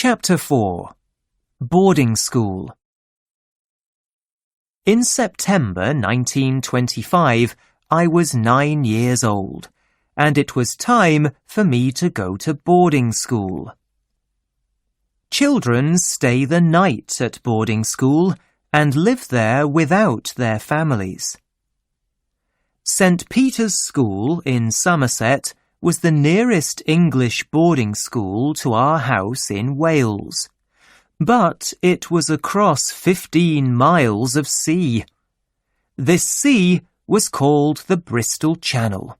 Chapter 4. Boarding School. In September 1925, I was 9 years old, and it was time for me to go to boarding school. Children stay the night at boarding school and live there without their families. St. Peter's School in Somerset was the nearest English boarding school to our house in Wales, but it was across 15 miles of sea. This sea was called the Bristol Channel.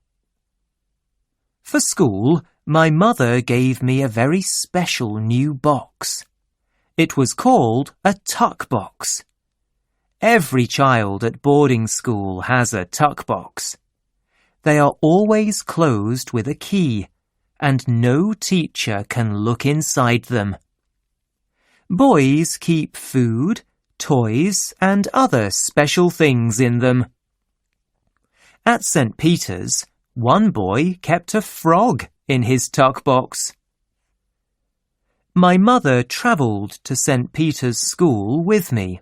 For school, my mother gave me a very special new box. It was called a tuck box. Every child at boarding school has a tuck box. They are always closed with a key, and no teacher can look inside them. Boys keep food, toys, and other special things in them. At St. Peter's, one boy kept a frog in his tuck box. My mother travelled to St. Peter's School with me.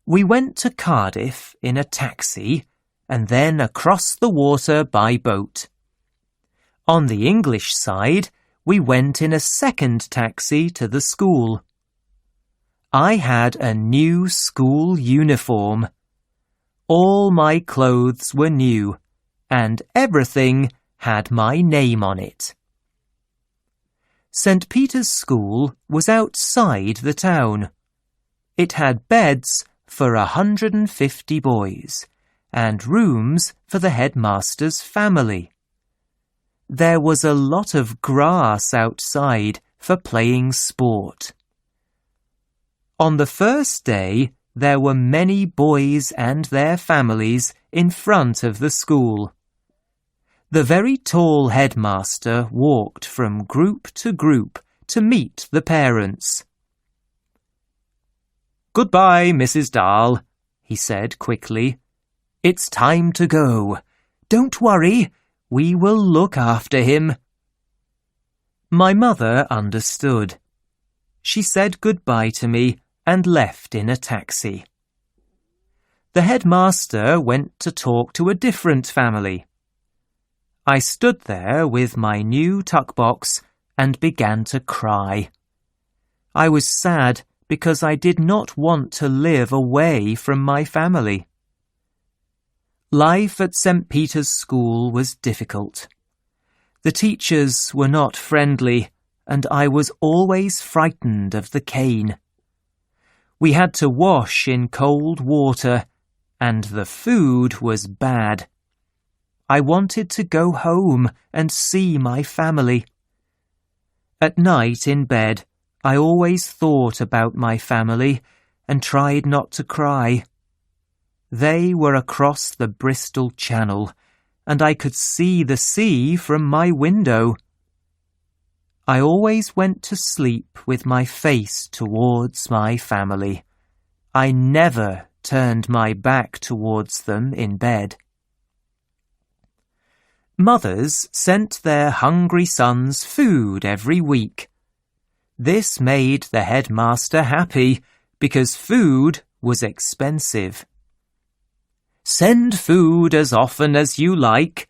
We went to Cardiff in a taxi and then across the water by boat. On the English side, we went in a second taxi to the school. I had a new school uniform. All my clothes were new, and everything had my name on it. St. Peter's School was outside the town. It had beds for 150 boys, and rooms for the headmaster's family. There was a lot of grass outside for playing sport. On the first day, there were many boys and their families in front of the school. The very tall headmaster walked from group to group to meet the parents. "Goodbye, Mrs. Dahl," he said quickly. "It's time to go. Don't worry, we will look after him." My mother understood. She said goodbye to me and left in a taxi. The headmaster went to talk to a different family. I stood there with my new tuck box and began to cry. I was sad because I did not want to live away from my family. Life at St. Peter's School was difficult. The teachers were not friendly, and I was always frightened of the cane. We had to wash in cold water, and the food was bad. I wanted to go home and see my family. At night in bed, I always thought about my family and tried not to cry. They were across the Bristol Channel, and I could see the sea from my window. I always went to sleep with my face towards my family. I never turned my back towards them in bed. Mothers sent their hungry sons food every week. This made the headmaster happy because food was expensive. "Send food as often as you like,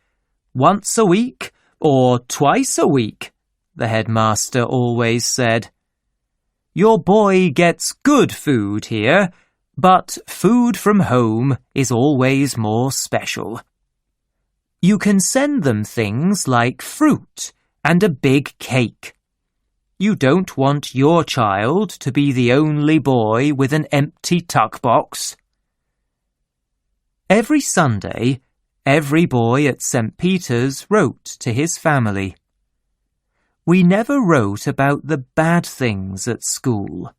once a week or twice a week," the headmaster always said. "Your boy gets good food here, but food from home is always more special. You can send them things like fruit and a big cake. You don't want your child to be the only boy with an empty tuck box." Every Sunday, every boy at St. Peter's wrote to his family. We never wrote about the bad things at school.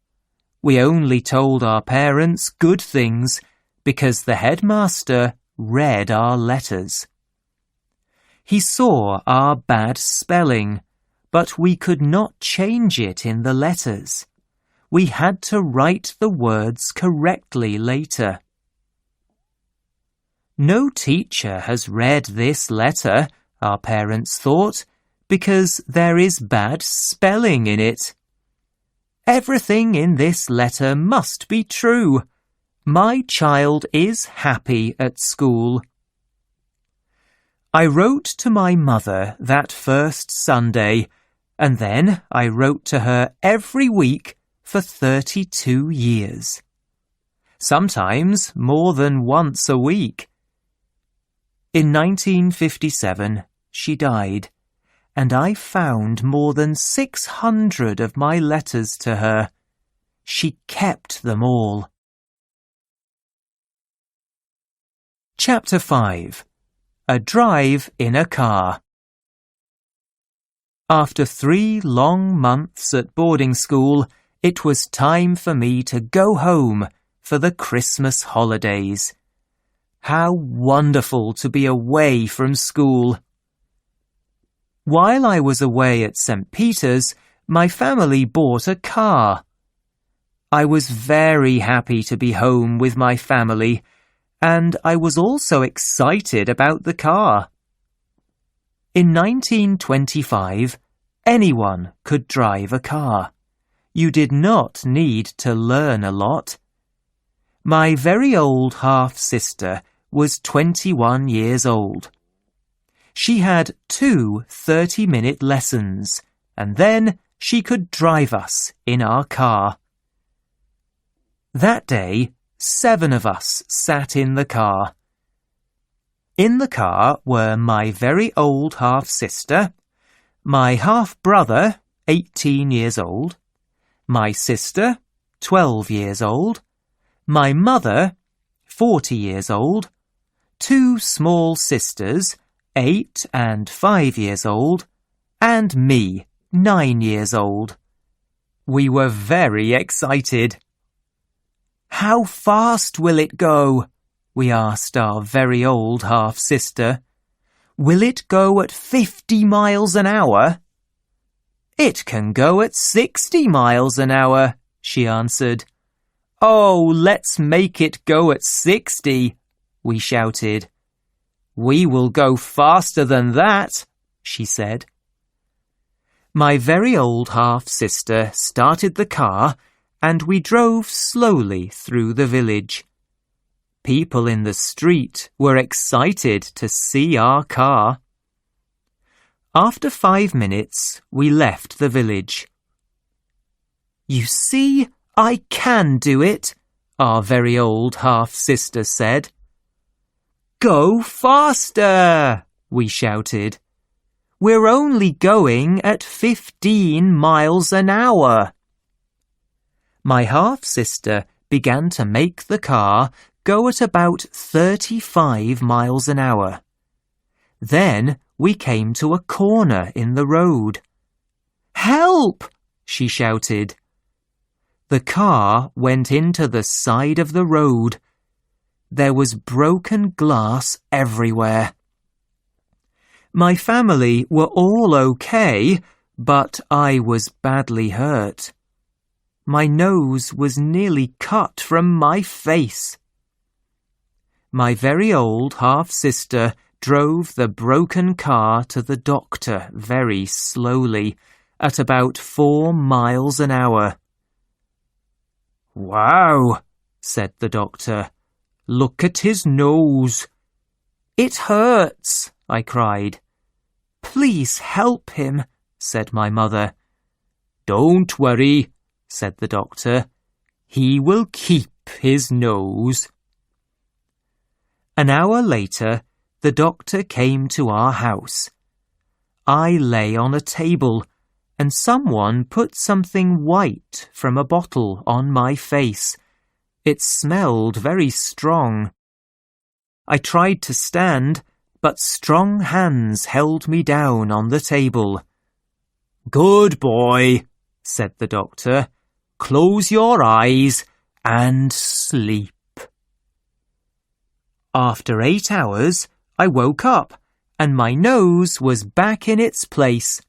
We only told our parents good things because the headmaster read our letters. He saw our bad spelling, but we could not change it in the letters. We had to write the words correctly later. No teacher has read this letter, our parents thought, because there is bad spelling in it. Everything in this letter must be true. My child is happy at school. I wrote to my mother that first Sunday, and then I wrote to her every week for 32 years. Sometimes more than once a week. In 1957, she died, and I found more than 600 of my letters to her. She kept them all. Chapter 5. A drive in a car. After 3 long months at boarding school, it was time for me to go home for the Christmas holidays. How wonderful to be away from school! While I was away at St. Peter's, my family bought a car. I was very happy to be home with my family, and I was also excited about the car. In 1925, anyone could drive a car. You did not need to learn a lot. My very old half-sister was 21 years old. She had 2 30-minute lessons, and then she could drive us in our car. That day, 7 of us sat in the car. In the car were my very old half-sister, my half-brother, 18 years old, my sister, 12 years old, my mother, 40 years old, 2 small sisters, 8 and 5 years old, and me, 9 years old. We were very excited. "How fast will it go?" we asked our very old half-sister. "Will it go at 50 miles an hour?" "It can go at 60 miles an hour," she answered. "Oh, let's make it go at 60, we shouted. "We will go faster than that," she said. My very old half-sister started the car, and we drove slowly through the village. People in the street were excited to see our car. After 5 minutes, we left the village. "You see, I can do it," our very old half-sister said. "Go faster," we shouted. "We're only going at 15 miles an hour." My half-sister began to make the car go at about 35 miles an hour. Then we came to a corner in the road. "Help!" she shouted. The car went into the side of the road. There was broken glass everywhere. My family were all okay, but I was badly hurt. My nose was nearly cut from my face. My very old half-sister drove the broken car to the doctor very slowly, at about 4 miles an hour. "Wow," said the doctor. "Look at his nose." "It hurts," I cried. "Please help him," said my mother. "Don't worry," said the doctor. "He will keep his nose." An hour later, the doctor came to our house. I lay on a table, and someone put something white from a bottle on my face. It smelled very strong. I tried to stand, but strong hands held me down on the table. "Good boy," said the doctor. "Close your eyes and sleep." After 8 hours, I woke up, and my nose was back in its place.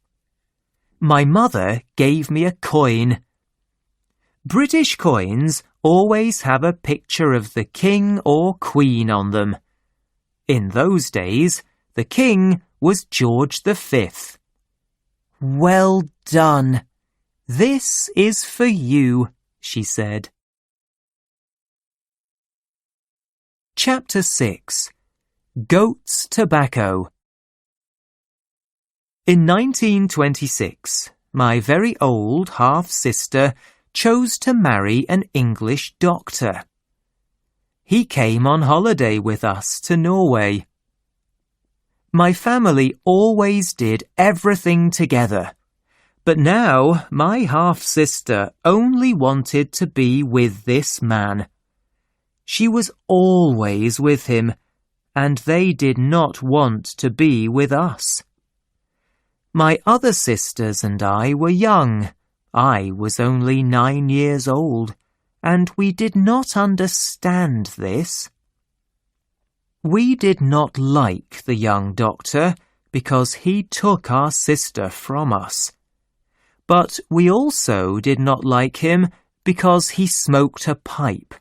My mother gave me a coin. British coins always have a picture of the king or queen on them. In those days, the king was George V. "Well done," "This is for you," she said. Chapter 6. Goat's Tobacco. In 1926, my very old half-sister chose to marry an English doctor. He came on holiday with us to Norway. My family always did everything together, but now my half-sister only wanted to be with this man. She was always with him, and they did not want to be with us. My other sisters and I were young. I was only 9 years old, and we did not understand this. We did not like the young doctor because he took our sister from us. But we also did not like him because he smoked a pipe.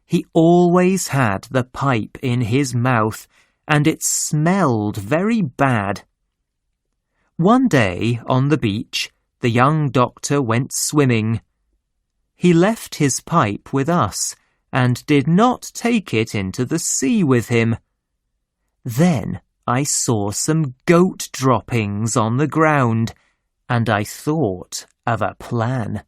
He always had the pipe in his mouth, and it smelled very bad. One day, on the beach, the young doctor went swimming. He left his pipe with us, and did not take it into the sea with him. Then I saw some goat droppings on the ground, and I thought of a plan.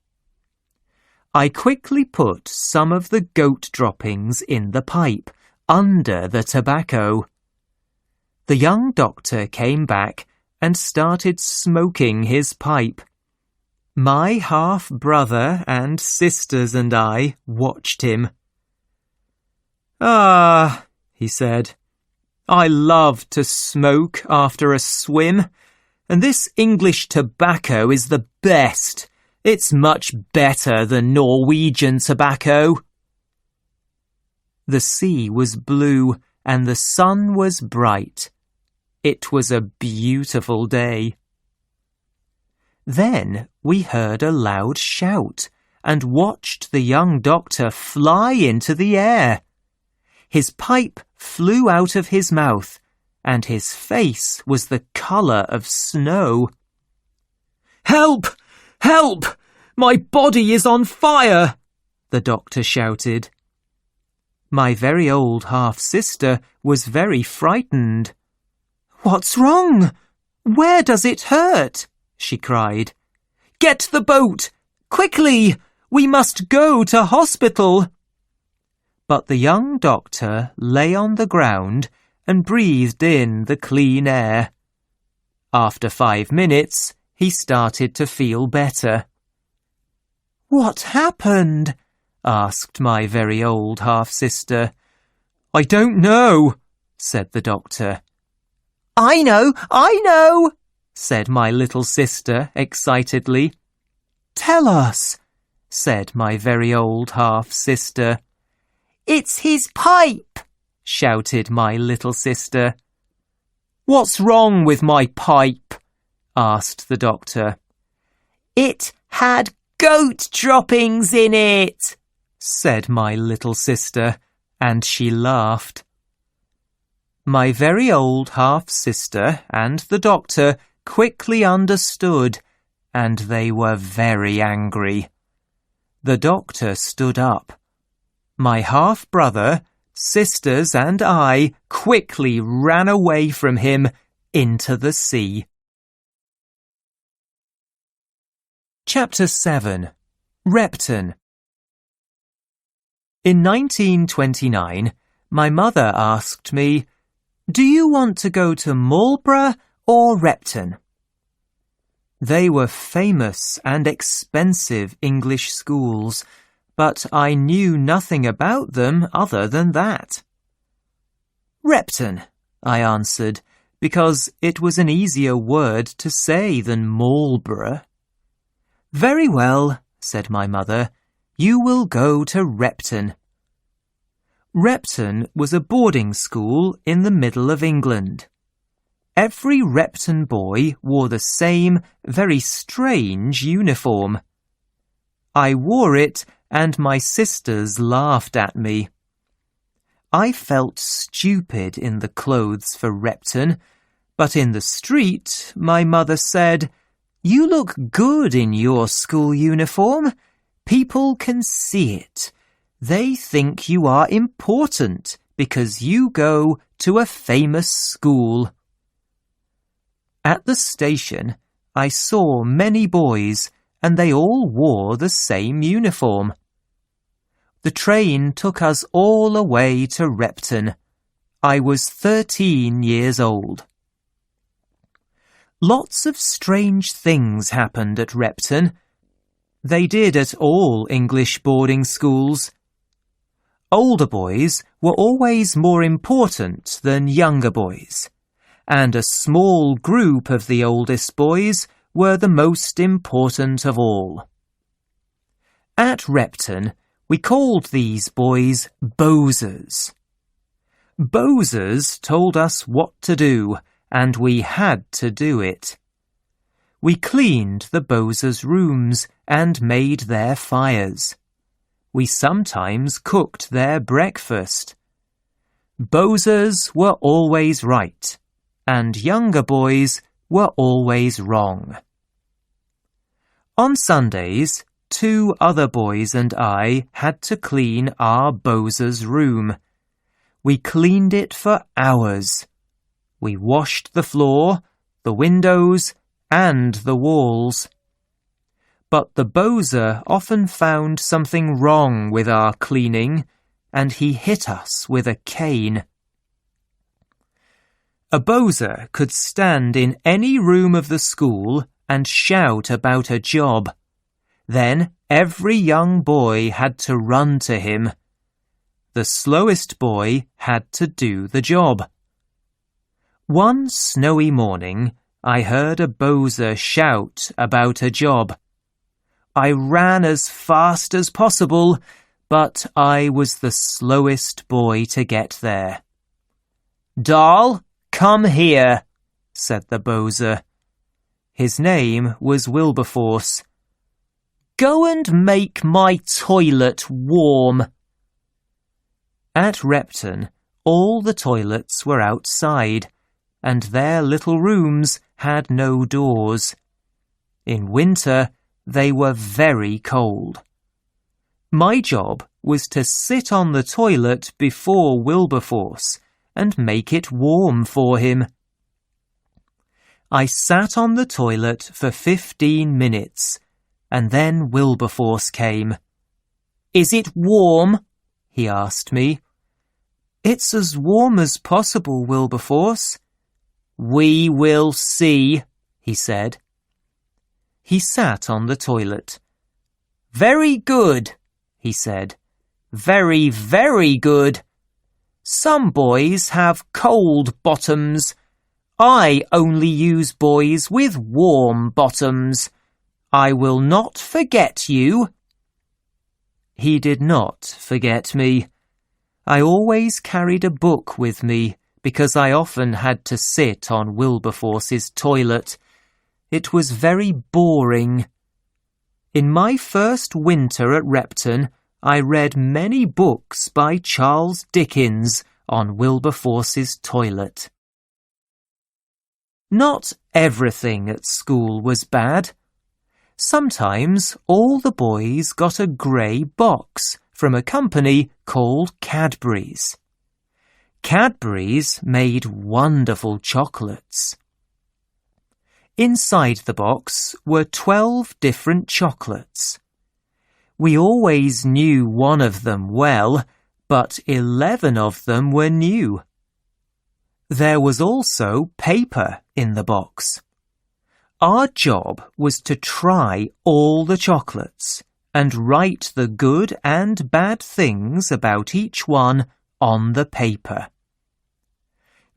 I quickly put some of the goat droppings in the pipe, under the tobacco. The young doctor came back and started smoking his pipe. My half-brother and sisters and I watched him. "Ah," he said, "I love to smoke after a swim, and this English tobacco is the best. It's much better than Norwegian tobacco." The sea was blue and the sun was bright. It was a beautiful day. Then we heard a loud shout and watched the young doctor fly into the air. His pipe flew out of his mouth, and his face was the colour of snow. "Help! Help! My body is on fire!" the doctor shouted. My very old half-sister was very frightened. "What's wrong? Where does it hurt?" she cried. "Get the boat! Quickly! We must go to hospital!" But the young doctor lay on the ground and breathed in the clean air. After 5 minutes, he started to feel better. "What happened?" asked my very old half-sister. "I don't know," said the doctor. I know, said my little sister excitedly. "Tell us," said my very old half-sister. "It's his pipe," shouted my little sister. "What's wrong with my pipe?" asked the doctor. "It had goat droppings in it," said my little sister, and she laughed. My very old half-sister and the doctor quickly understood, and they were very angry. The doctor stood up. My half-brother, sisters and I quickly ran away from him into the sea. Chapter 7. Repton. In 1929, my mother asked me, "Do you want to go to Marlborough or Repton?" They were famous and expensive English schools, but I knew nothing about them other than that. "Repton," I answered, because it was an easier word to say than Marlborough. "Very well," said my mother, "you will go to Repton." Repton was a boarding school in the middle of England. Every Repton boy wore the same, very strange uniform. I wore it, and my sisters laughed at me. I felt stupid in the clothes for Repton, but in the street my mother said, You look good in your school uniform. People can see it. They think you are important because you go to a famous school. At the station, I saw many boys, and they all wore the same uniform. The train took us all away to Repton. I was 13 years old. Lots of strange things happened at Repton. They did at all English boarding schools. Older boys were always more important than younger boys, and a small group of the oldest boys were the most important of all. At Repton, we called these boys bozers. Bozers told us what to do, and we had to do it. We cleaned the bozers' rooms and made their fires. We sometimes cooked their breakfast. Bozers were always right, and younger boys were always wrong. On Sundays, 2 other boys and I had to clean our bozer's room. We cleaned it for hours. We washed the floor, the windows, and the walls. But the bozer often found something wrong with our cleaning, and he hit us with a cane. A bozer could stand in any room of the school and shout about a job. Then every young boy had to run to him. The slowest boy had to do the job. One snowy morning, I heard a bozer shout about a job. I ran as fast as possible, but I was the slowest boy to get there. "Doll, come here," said the bozer. His name was Wilberforce. "Go and make my toilet warm." At Repton, all the toilets were outside, and their little rooms had no doors. In winter, they were very cold. My job was to sit on the toilet before Wilberforce and make it warm for him. I sat on the toilet for 15 minutes, and then Wilberforce came. "Is it warm?" he asked me. "It's as warm as possible, Wilberforce." "We will see," he said. He sat on the toilet. "Very good," he said. "Very, very good. Some boys have cold bottoms. I only use boys with warm bottoms. I will not forget you." He did not forget me. I always carried a book with me because I often had to sit on Wilberforce's toilet. It was very boring. In my first winter at Repton, I read many books by Charles Dickens on Wilberforce's toilet. Not everything at school was bad. Sometimes all the boys got a grey box from a company called Cadbury's. Cadbury's made wonderful chocolates. Inside the box were 12 different chocolates. We always knew one of them well, but 11 of them were new. There was also paper in the box. Our job was to try all the chocolates and write the good and bad things about each one on the paper.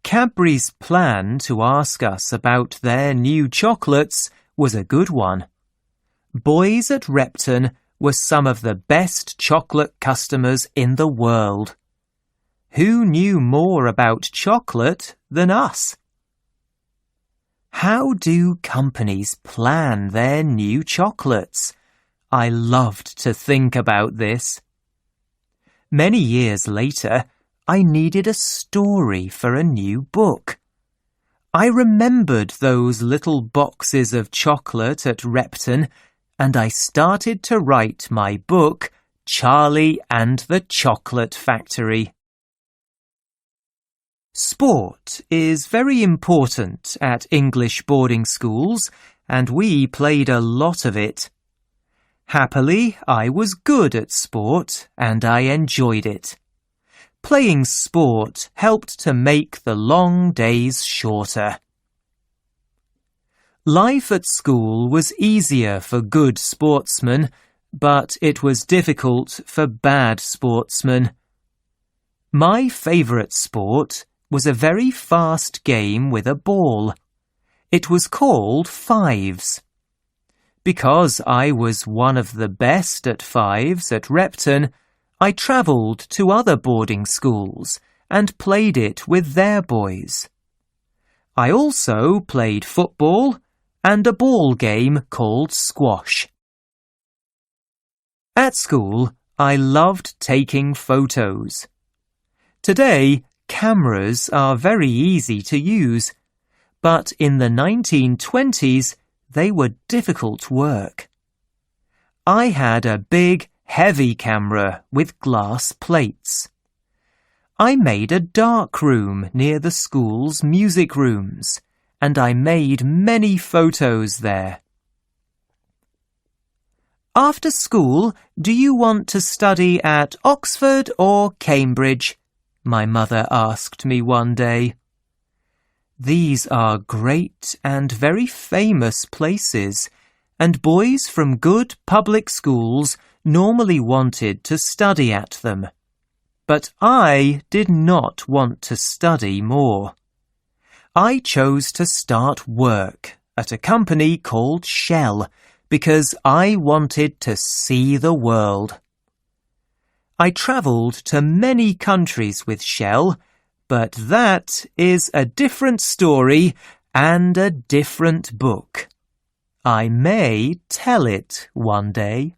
Cadbury's plan to ask us about their new chocolates was a good one. Boys at Repton were some of the best chocolate customers in the world. Who knew more about chocolate than us? How do companies plan their new chocolates? I loved to think about this. Many years later, I needed a story for a new book. I remembered those little boxes of chocolate at Repton, and I started to write my book, Charlie and the Chocolate Factory. Sport is very important at English boarding schools, and we played a lot of it. Happily, I was good at sport, and I enjoyed it. Playing sport helped to make the long days shorter. Life at school was easier for good sportsmen, but it was difficult for bad sportsmen. My favourite sport was a very fast game with a ball. It was called fives. Because I was one of the best at fives at Repton, I travelled to other boarding schools and played it with their boys. I also played football and a ball game called squash. At school, I loved taking photos. Today, cameras are very easy to use, but in the 1920s, they were difficult work. I had a big, heavy camera with glass plates. I made a dark room near the school's music rooms, and I made many photos there. After school, do you want to study at Oxford or Cambridge? My mother asked me one day. These are great and very famous places, and boys from good public schools normally wanted to study at them. But I did not want to study more. I chose to start work at a company called Shell because I wanted to see the world. I travelled to many countries with Shell, but that is a different story and a different book. I may tell it one day.